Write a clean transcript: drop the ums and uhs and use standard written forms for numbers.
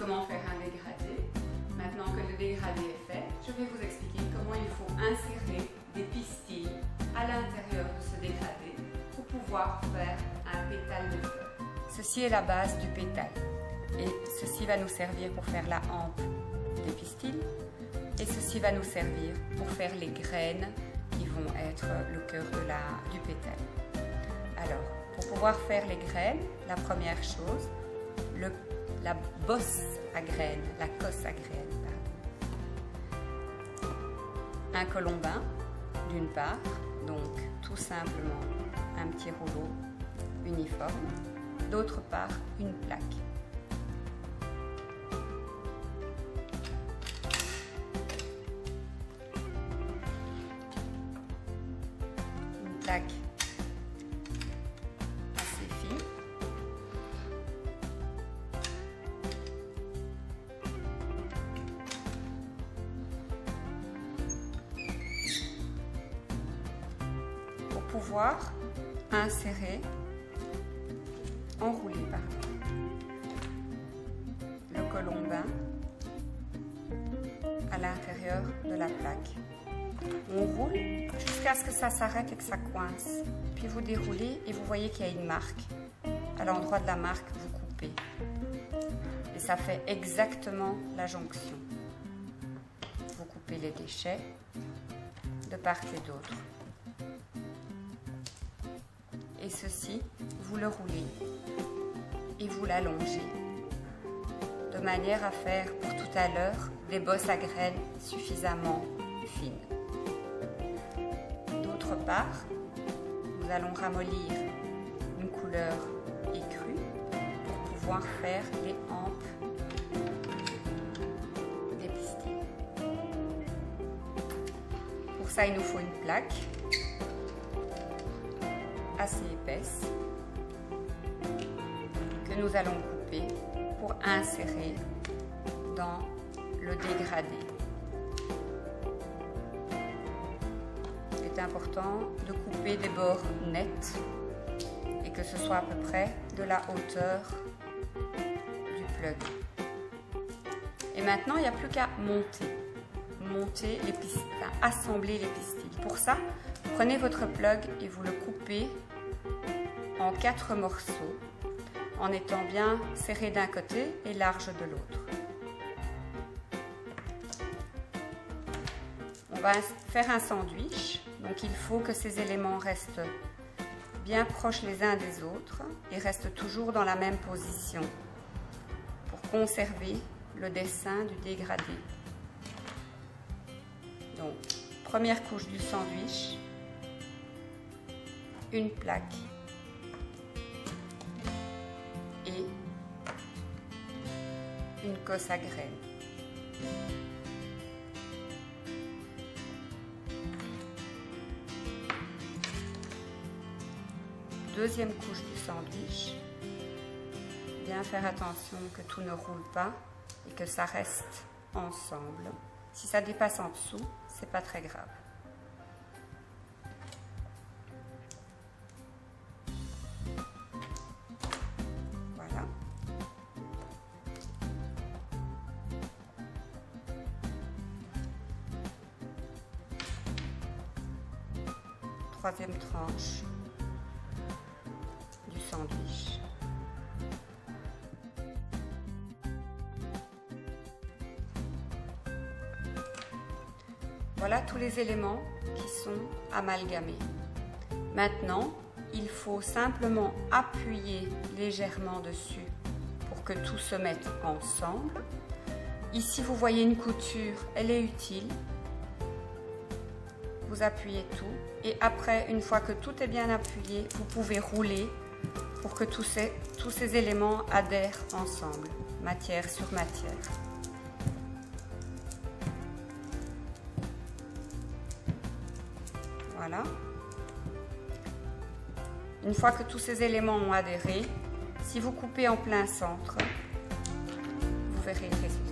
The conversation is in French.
comment faire un dégradé. Maintenant que le dégradé est fait, je vais vous expliquer comment il faut insérer des pistilles à l'intérieur de ce dégradé pour pouvoir faire un pétale de fleur. Ceci est la base du pétale et ceci va nous servir pour faire la hampe des pistils et ceci va nous servir pour faire les graines qui vont être le cœur du pétale. Alors, pour pouvoir faire les graines, la première chose, la bosse à graines, la cosse à graines, pardon. Un colombin d'une part, donc tout simplement un petit rouleau uniforme, d'autre part une plaque. Une plaque assez fine. Pour pouvoir insérer, enrouler le colombin à l'intérieur de la plaque. On roule jusqu'à ce que ça s'arrête et que ça coince. Puis vous déroulez et vous voyez qu'il y a une marque. À l'endroit de la marque, vous coupez. Et ça fait exactement la jonction. Vous coupez les déchets de part et d'autre. Et ceci, vous le roulez et vous l'allongez de manière à faire pour tout à l'heure des bosses à graines suffisamment fines. D'autre part, nous allons ramollir une couleur écrue pour pouvoir faire les hampes des pistils. Pour ça, il nous faut une plaque assez épaisse que nous allons couper pour insérer dans le dégradé. Il est important de couper des bords nets et que ce soit à peu près de la hauteur du plug. Et maintenant, il n'y a plus qu'à monter les pistils, assembler les pistils. Pour ça, prenez votre plug et vous le coupez en 4 morceaux en étant bien serré d'un côté et large de l'autre. On va faire un sandwich, donc il faut que ces éléments restent bien proches les uns des autres et restent toujours dans la même position pour conserver le dessin du dégradé. Donc, première couche du sandwich, une plaque et une cosse à graines. Deuxième couche du sandwich. Bien faire attention que tout ne roule pas et que ça reste ensemble. Si ça dépasse en dessous, c'est pas très grave. Voilà. Troisième tranche du sandwich. Voilà tous les éléments qui sont amalgamés. Maintenant, il faut simplement appuyer légèrement dessus pour que tout se mette ensemble. Ici, vous voyez une couture, elle est utile. Vous appuyez tout et après, une fois que tout est bien appuyé, vous pouvez rouler pour que tous ces éléments adhèrent ensemble, matière sur matière. Voilà. Une fois que tous ces éléments ont adhéré, si vous coupez en plein centre, vous verrez le résultat.